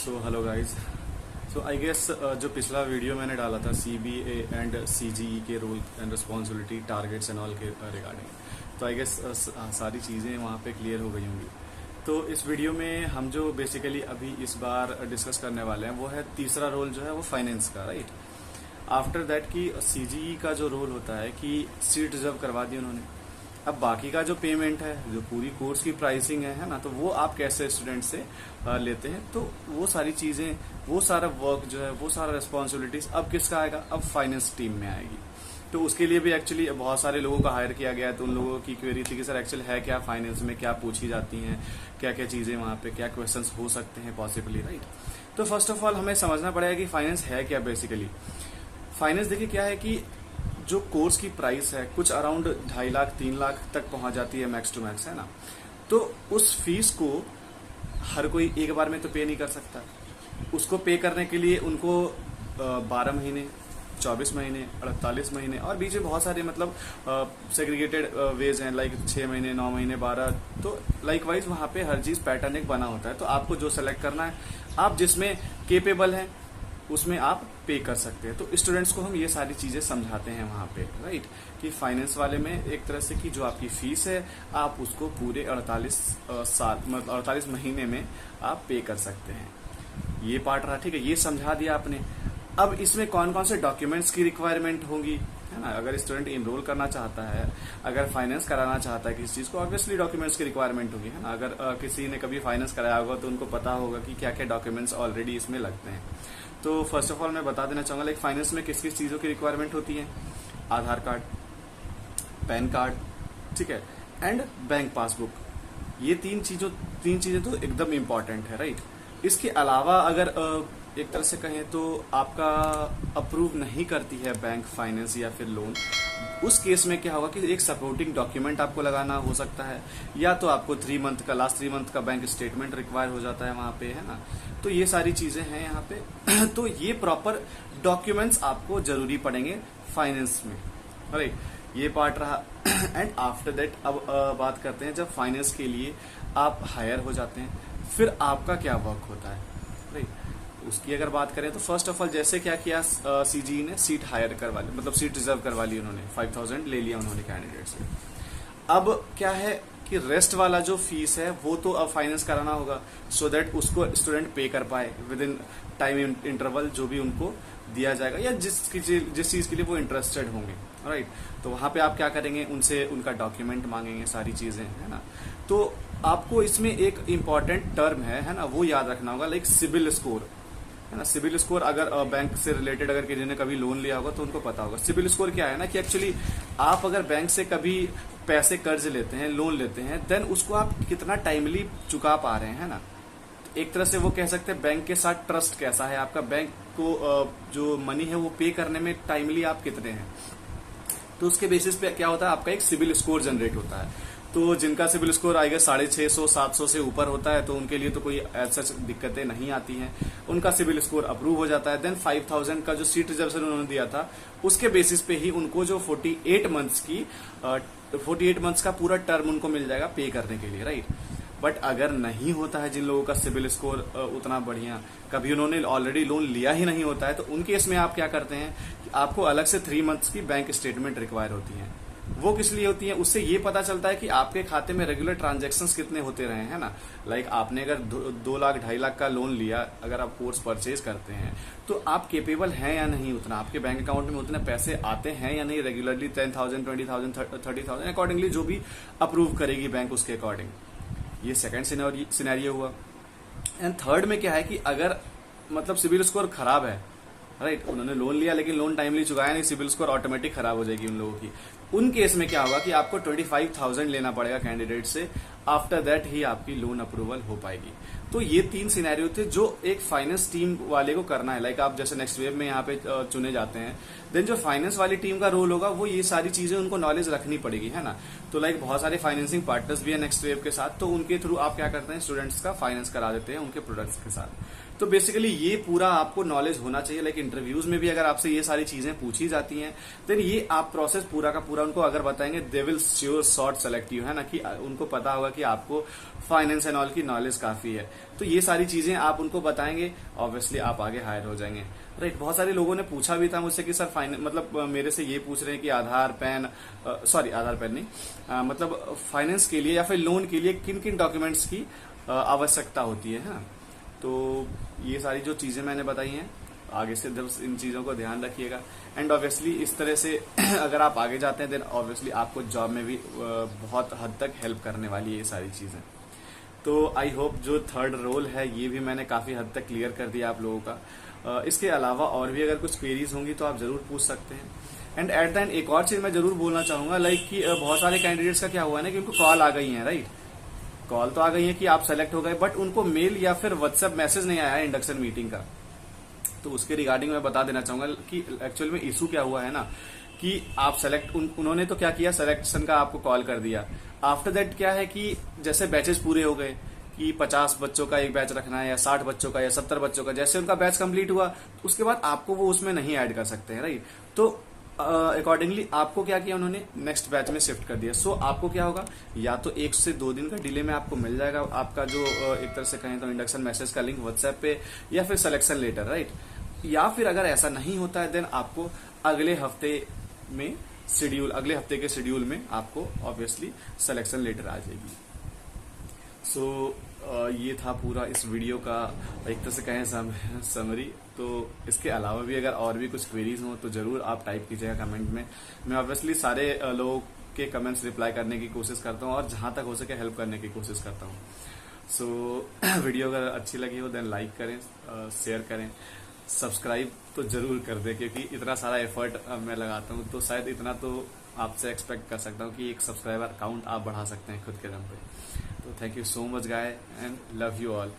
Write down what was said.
So hello guys. So I guess जो पिछला video मैंने डाला था CBA एंड CGE के role and responsibility targets and all के रिगार्डिंग, तो आई गेस सारी चीज़ें वहाँ पे क्लियर हो गई होंगी। तो इस वीडियो में हम जो बेसिकली अभी इस बार डिस्कस करने वाले हैं वो है तीसरा रोल जो है वो फाइनेंस का, राइट। आफ्टर दैट कि CGE का जो रोल होता है कि सीट रिजर्व करवा दी उन्होंने। अब बाकी का जो पेमेंट है, जो पूरी कोर्स की प्राइसिंग है ना, तो वो आप कैसे स्टूडेंट से लेते हैं, तो वो सारी चीजें, वो सारा वर्क जो है, वो सारा रिस्पॉन्सिबिलिटीज अब किसका आएगा, अब फाइनेंस टीम में आएगी। तो उसके लिए भी एक्चुअली बहुत सारे लोगों को हायर किया गया है। तो उन लोगों की क्वेरी थी कि सर एक्चुअल है क्या फाइनेंस में, क्या पूछी जाती हैं, क्या क्या चीजें वहां पे, क्या क्वेश्चंस हो सकते हैं पॉसिबली, राइट। तो फर्स्ट ऑफ ऑल हमें समझना पड़ेगा कि फाइनेंस है क्या। बेसिकली फाइनेंस देखिए क्या है कि जो कोर्स की प्राइस है कुछ अराउंड 2.5 लाख 3 लाख तक पहुंच जाती है मैक्स टू मैक्स, है ना। तो उस फीस को हर कोई एक बार में तो पे नहीं कर सकता। उसको पे करने के लिए उनको 12 महीने, 24 महीने, 48 महीने और बीच में बहुत सारे मतलब सेग्रीगेटेड वेज हैं, लाइक 6 महीने, 9 महीने, 12। तो लाइक वाइज वहां पे हर चीज पैटर्न एक बना होता है। तो आपको जो सेलेक्ट करना है, आप जिसमें केपेबल हैं उसमें आप पे कर सकते हैं। तो स्टूडेंट्स को हम ये सारी चीजें समझाते हैं वहां पे, राइट, कि फाइनेंस वाले में एक तरह से कि जो आपकी फीस है आप उसको पूरे 48 साल मतलब 48 महीने में आप पे कर सकते हैं। ये पार्ट रहा, ठीक है, ये समझा दिया आपने। अब इसमें कौन कौन से डॉक्यूमेंट्स की रिक्वायरमेंट होगी, है ना। अगर स्टूडेंट इनरोल करना चाहता है, अगर फाइनेंस कराना चाहता है किसी चीज को, ऑब्वियसली डॉक्यूमेंट्स की रिक्वायरमेंट होगी, है ना। अगर किसी ने कभी फाइनेंस कराया होगा तो उनको पता होगा कि क्या क्या डॉक्यूमेंट्स ऑलरेडी इसमें लगते हैं। तो फर्स्ट ऑफ ऑल मैं बता देना चाहूंगा, लाइक फाइनेंस में किस किस चीजों की रिक्वायरमेंट होती है। आधार कार्ड, पैन कार्ड, ठीक है, एंड बैंक पासबुक। ये तीन चीजें तो एकदम इंपॉर्टेंट है, राइट। इसके अलावा अगर एक तरह से कहें तो आपका अप्रूव नहीं करती है बैंक फाइनेंस या फिर लोन, उस केस में क्या होगा कि एक सपोर्टिंग डॉक्यूमेंट आपको लगाना हो सकता है, या तो आपको लास्ट 3 मंथ का बैंक स्टेटमेंट रिक्वायर हो जाता है वहां पे, है ना। तो ये सारी चीजें हैं यहाँ पे। तो ये प्रॉपर डॉक्यूमेंट्स आपको जरूरी पड़ेंगे फाइनेंस में, राइट। ये पार्ट रहा। एंड आफ्टर दैट अब बात करते हैं जब फाइनेंस के लिए आप हायर हो जाते हैं, फिर आपका क्या वर्क होता है, राइट। उसकी अगर बात करें तो फर्स्ट ऑफ ऑल जैसे क्या किया, CGE ने सीट हायर करवा ली, मतलब सीट रिजर्व करवा ली उन्होंने, 5000 ले लिया उन्होंने कैंडिडेट से। अब क्या है कि रेस्ट वाला जो फीस है वो तो अब फाइनेंस कराना होगा, सो दैट उसको स्टूडेंट पे कर पाए विद इन टाइम इंटरवल जो भी उनको दिया जाएगा, या जिस चीज के लिए वो इंटरेस्टेड होंगे, राइट। तो वहां पे आप क्या करेंगे, उनसे उनका डॉक्यूमेंट मांगेंगे, सारी चीजें, है ना। तो आपको इसमें एक इंपॉर्टेंट टर्म है ना, वो याद रखना होगा, लाइक सिबिल स्कोर, है ना। सिबिल स्कोर अगर बैंक से रिलेटेड अगर किसी ने कभी लोन लिया होगा तो उनको पता होगा। सिबिल स्कोर क्या है ना, कि एक्चुअली आप अगर बैंक से कभी पैसे कर्ज लेते हैं, लोन लेते हैं, देन उसको आप कितना टाइमली चुका पा रहे हैं, है ना। एक तरह से वो कह सकते हैं बैंक के साथ ट्रस्ट कैसा है आपका, बैंक को जो मनी है वो पे करने में टाइमली आप कितने हैं। तो उसके बेसिस पे क्या होता है, आपका एक सिबिल स्कोर जनरेट होता है। तो जिनका सिबिल स्कोर आएगा 650 700 से ऊपर होता है तो उनके लिए तो कोई ऐसा दिक्कतें नहीं आती हैं, उनका सिबिल स्कोर अप्रूव हो जाता है। देन 5000 का जो सीट रिजर्वेशन उन्होंने दिया था उसके बेसिस पे ही उनको जो 48 मंथ्स का पूरा टर्म उनको मिल जाएगा पे करने के लिए, राइट। बट अगर नहीं होता है, जिन लोगों का सिबिल स्कोर उतना बढ़िया, कभी उन्होंने ऑलरेडी लोन लिया ही नहीं होता है, तो उन केस में आप क्या करते हैं कि आपको अलग से 3 मंथ्स की बैंक स्टेटमेंट रिक्वायर होती है। वो किस लिए होती है, उससे ये पता चलता है कि आपके खाते में रेगुलर ट्रांजैक्शंस कितने होते रहे हैं ना। लाइक आपने अगर 2 लाख 2.5 लाख का लोन लिया, अगर आप कोर्स परचेज करते हैं तो आप केपेबल हैं या नहीं, उतना आपके बैंक अकाउंट में उतने पैसे आते हैं या नहीं रेगुलरली, 10,000 20,000 30,000 अकॉर्डिंगली जो भी अप्रूव करेगी बैंक उसके अकॉर्डिंग। ये सेकंड सिनेरियो हुआ। एंड थर्ड में क्या है कि अगर मतलब सिबिल स्कोर खराब है, राइट, उन्होंने लोन लिया लेकिन लोन टाइमली चुकाया नहीं, सिबिल स्कोर ऑटोमेटिक खराब हो जाएगी उन लोगों की। उन केस में क्या होगा कि आपको 25,000 लेना पड़ेगा कैंडिडेट से, आफ्टर दैट ही आपकी लोन अप्रूवल हो पाएगी। तो ये 3 सिनेरियो थे जो एक फाइनेंस टीम वाले को करना है। लाइक आप जैसे नेक्स्ट वेव में यहाँ पे चुने जाते हैं, देन जो फाइनेंस वाली टीम का रोल होगा वो ये सारी चीजें उनको नॉलेज रखनी पड़ेगी, है ना। तो लाइक बहुत सारे फाइनेंसिंग पार्टनर्स भी है नेक्स्ट वेव के साथ, तो उनके थ्रू आप क्या करते हैं, स्टूडेंट्स का फाइनेंस करा देते हैं उनके प्रोडक्ट्स के साथ। तो बेसिकली ये पूरा आपको नॉलेज होना चाहिए। लाइक इंटरव्यूज में भी अगर आपसे ये सारी चीजें पूछी जाती हैं, देन ये आप प्रोसेस पूरा का पूरा उनको अगर बताएंगे, they will sure short select you, है ना, कि उनको पता होगा कि आपको फाइनेंस एंड ऑल की नॉलेज काफी है। तो ये सारी चीजें आप उनको बताएंगे, ऑब्वियसली आप आगे हायर हो जाएंगे। राइट, बहुत सारे लोगों ने पूछा भी था मुझसे कि सर मतलब मेरे से ये पूछ रहे हैं कि आधार पैन आधार पैन नहीं, मतलब फाइनेंस के लिए या फिर लोन के लिए किन किन डॉक्यूमेंट्स की आवश्यकता होती है। हाँ, तो ये सारी जो चीजें मैंने बताई हैं, आगे से इन चीजों को ध्यान रखिएगा। एंड ऑब्वियसली इस तरह से अगर आप आगे जाते हैं देन ऑब्वियसली आपको जॉब में भी बहुत हद तक हेल्प करने वाली है ये सारी चीजें। तो आई होप जो थर्ड रोल है ये भी मैंने काफी हद तक क्लियर कर दिया आप लोगों का। इसके अलावा और भी अगर कुछ क्वेरीज होंगी तो आप जरूर पूछ सकते हैं। एंड एट द एंड एक और चीज मैं जरूर बोलना चाहूंगा, लाइक कि बहुत सारे कैंडिडेट्स का क्या हुआ ना कि उनको कॉल आ गई है। राइट, कॉल तो आ गई है कि आप सेलेक्ट हो गए, बट उनको मेल या फिर व्हाट्सएप मैसेज नहीं आया है इंडक्शन मीटिंग का। तो उसके रिगार्डिंग मैं बता देना चाहूंगा कि एक्चुअल में इशू क्या हुआ है ना कि आप सेलेक्ट उन्होंने तो क्या किया, सिलेक्शन का आपको कॉल कर दिया। आफ्टर दैट क्या है कि जैसे बैचेस पूरे हो गए कि 50 बच्चों का एक बैच रखना है या 60 बच्चों का या 70 बच्चों का, जैसे उनका बैच कंप्लीट हुआ तो उसके बाद आपको वो उसमें नहीं ऐड कर सकते हैं। राइट, तो अकॉर्डिंगली आपको क्या किया, उन्होंने नेक्स्ट बैच में शिफ्ट कर दिया। सो आपको क्या होगा, या तो 1 से 2 दिन का डिले में आपको मिल जाएगा आपका जो एक तरह से कहें तो इंडक्शन मैसेज का लिंक व्हाट्सएप पे या फिर सिलेक्शन लेटर। राइट, या फिर अगर ऐसा नहीं होता है देन आपको अगले हफ्ते के शेड्यूल में आपको ऑब्वियसली सिलेक्शन लेटर आ जाएगी। सो ये था पूरा इस वीडियो का एक तरह से कहें समरी। तो इसके अलावा भी अगर और भी कुछ क्वेरीज हो तो जरूर आप टाइप कीजिएगा कमेंट में। मैं ऑब्वियसली सारे लोगों के कमेंट्स रिप्लाई करने की कोशिश करता हूँ और जहां तक हो सके हेल्प करने की कोशिश करता हूँ। सो वीडियो अगर अच्छी लगी हो देन लाइक करें, शेयर करें, सब्सक्राइब तो जरूर कर दें, क्योंकि इतना सारा एफर्ट मैं लगाता हूँ तो शायद इतना तो आपसे एक्सपेक्ट कर सकता हूँ कि एक सब्सक्राइबर काउंट आप बढ़ा सकते हैं खुद के दम पे। तो thank you so much guy and love you all.